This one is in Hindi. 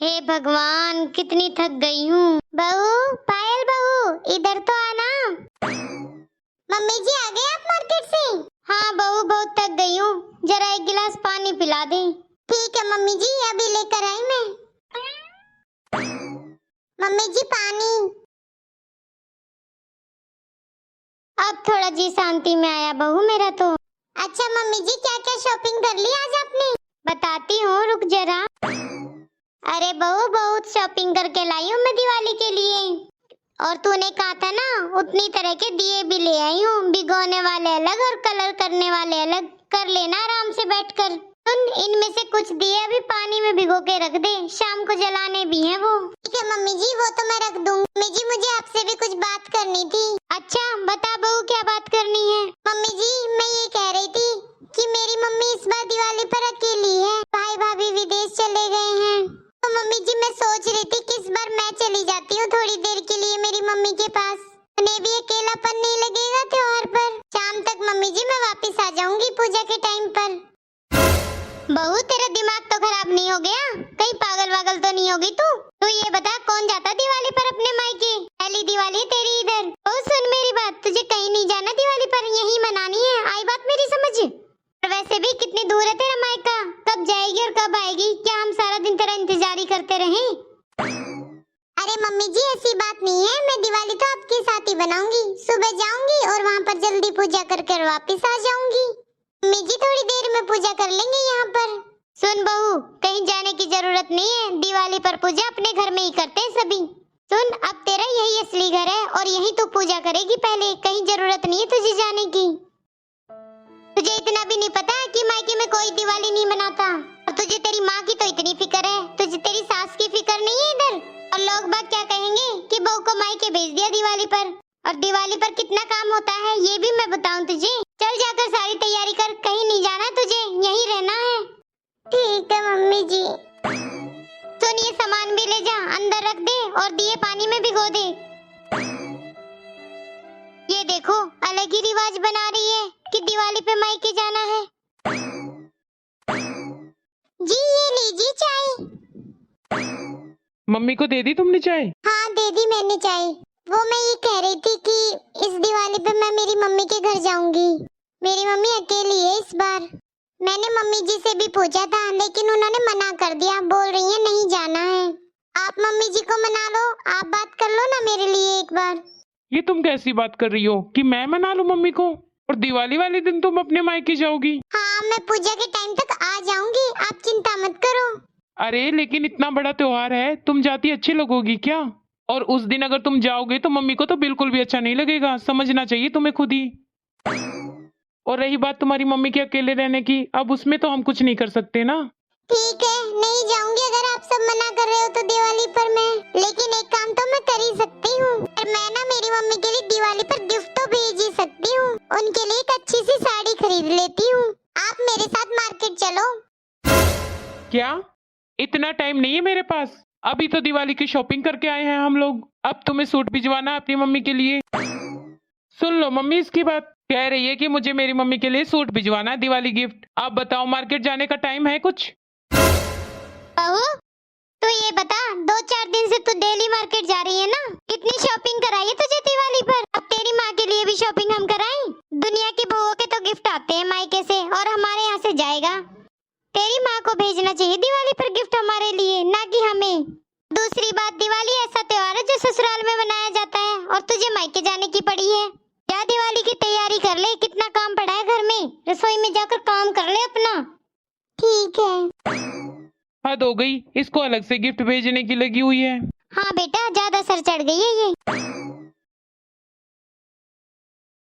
हे भगवान, कितनी थक गई हूँ। बहू, पायल बहू, इधर तो आना। मम्मी जी आ गए आप मार्केट से? हाँ बहू, बहुत थक गई हूँ, जरा एक गिलास पानी पिला दे। ठीक है मम्मी जी, अभी लेकर आई मैं। मम्मी जी पानी। अब थोड़ा जी शांति में आया बहू मेरा तो। अच्छा मम्मी जी, क्या क्या शॉपिंग कर ली आज आपने? बताती हूँ, रुक जरा। अरे बहू, बहुत शॉपिंग करके लाई हूँ मैं दिवाली के लिए। और तूने कहा था ना, उतनी तरह के दिए भी ले आई हूँ, भिगोने वाले अलग और कलर करने वाले अलग। कर लेना आराम से बैठकर। सुन, इनमें से कुछ दिए अभी पानी में भिगो के रख दे, शाम को जलाने भी हैं वो। ठीक है मम्मी जी, वो तो मैं रख दूंगी। मम्मी जी, मुझे आपसे भी कुछ बात करनी थी। अच्छा बता बहू, क्या बात करनी है? मम्मी जी, मैं ये कह रही थी कि मेरी मम्मी इस बार दिवाली पर अकेली है, भाई भाभी विदेश चले गए हैं। तो मम्मी जी, मैं सोच रही थी कि इस बार मैं चली जाती हूँ थोड़ी देर के लिए मेरी मम्मी के पास। उन्हें भी अकेलापन नहीं लगेगा त्योहार पर। शाम तक मम्मी जी मैं वापस आ जाऊंगी पूजा के टाइम पर। बहू, तेरा दिमाग तो खराब नहीं हो गया? कहीं पागल वागल तो नहीं होगी तू? तू ये बता, कौन जाता दिवाली पर अपने मायके? पहली दिवाली तेरी इधर। ओ सुन मेरी बात, तुझे कहीं नहीं जाना दिवाली पर, यही मनानी है। आई बात मेरी समझ? और वैसे भी कितनी दूर है तेरा मायका? कब जाएगी और कब आएगी? क्या हम सारा दिन तेरा इंतजार ही करते रहें? अरे मम्मी जी, ऐसी बात नहीं है। मैं दिवाली तो आपके साथ ही बनाऊंगी। सुबह जाऊंगी और वहाँ पर जल्दी पूजा कर वापस आ जाऊंगी। मम्मी जी, थोड़ी देर में पूजा कर लेंगे यहाँ पर। सुन बहू, कहीं जाने की जरूरत नहीं है। दिवाली पर पूजा अपने घर में ही करते हैं सभी। सुन, अब तेरा यही असली घर है और यही तू पूजा करेगी पहले। कहीं जरूरत नहीं है तुझे जाने की। तुझे इतना भी नहीं पता है कि मायके में कोई दिवाली नहीं मनाता। और तुझे तेरी माँ की तो इतनी फिक्र है, तुझे तेरी सास की फिक्र नहीं है इधर। और लोग बात क्या कहेंगे कि बहू को मायके भेज दिया दिवाली पर। और दिवाली पर कितना काम होता है ये भी मैं बताऊं तुझे। चल जाकर सारी तैयारी कर, कहीं नहीं जाना तुझे, यहीं रहना है। ठीक है मम्मी जी। सुन, ये सामान भी ले जा, अंदर रख दे और दिए पानी में भिगो दे। ये देखो, अलग ही रिवाज बना रही है कि दिवाली पे मायके जाना है। जी ये लीजिए चाय। मम्मी को दे दी तुमने चाय? हाँ दे दी मैंने चाय। वो मैं ये कह रही थी कि इस दिवाली पे मैं मेरी मम्मी के घर जाऊंगी। मेरी मम्मी अकेली है इस बार। मैंने मम्मी जी से भी पूछा था, लेकिन उन्होंने मना कर दिया। बोल रही है नहीं जाना है। आप मम्मी जी को मना लो, आप बात कर लो ना मेरे लिए एक बार। ये तुम कैसी बात कर रही हो कि मैं मना लूं मम्मी को? और दिवाली वाले दिन तुम अपने मायके जाओगी? हाँ, मैं पूजा के टाइम तक आ जाऊंगी, आप चिंता मत करो। अरे लेकिन इतना बड़ा त्योहार है, तुम जाती अच्छी लगोगी क्या? और उस दिन अगर तुम जाओगे तो मम्मी को तो बिल्कुल भी अच्छा नहीं लगेगा, समझना चाहिए तुम्हें खुद ही। और रही बात तुम्हारी मम्मी के अकेले रहने की, अब उसमें तो हम कुछ नहीं कर सकते ना। ठीक है, नहीं जाऊंगी अगर आप सब मना कर रहे हो तो दिवाली पर मैं। लेकिन एक काम तो मैं कर ही सकती हूँ। और मैं ना मेरी मम्मी के लिए दिवाली पर गिफ्ट तो भेज ही सकती हूँ। उनके लिए एक अच्छी सी साड़ी खरीद लेती हूँ। आप मेरे साथ मार्केट चलो। क्या? इतना टाइम नहीं है मेरे पास, अभी तो दिवाली की शॉपिंग करके आए हैं हम लोग। अब तुम्हें सूट भिजवाना है अपनी मम्मी के लिए? सुन लो मम्मी इसकी बात, कह रही है कि मुझे मेरी मम्मी के लिए सूट भिजवाना है दिवाली गिफ्ट। आप बताओ, मार्केट जाने का टाइम है कुछ? बहू, तू ये बता, 2-4 दिन से तू डेली मार्केट जा रही है ना? कितनी शॉपिंग कराई है तुझे दिवाली पर? अब तेरी माँ के लिए भी शॉपिंग हम कराएं? दुनिया की बहुओं के तो गिफ्ट आते हैं मायके से, और हमारे यहाँ से जाएगा? तेरी माँ को भेजना चाहिए दिवाली पर गिफ्ट हमारे लिए, ना कि हमें। दूसरी बात, दिवाली ऐसा त्योहार है जो ससुराल में मनाया जाता है, और तुझे मायके जाने की पड़ी है। जा दिवाली की तैयारी कर ले, कितना काम पड़ा है घर में। रसोई में जाकर काम कर ले अपना। ठीक है। हद हो गई, इसको अलग से गिफ्ट भेजने की लगी हुई है। हाँ बेटा, ज्यादा सर चढ़ गई है ये।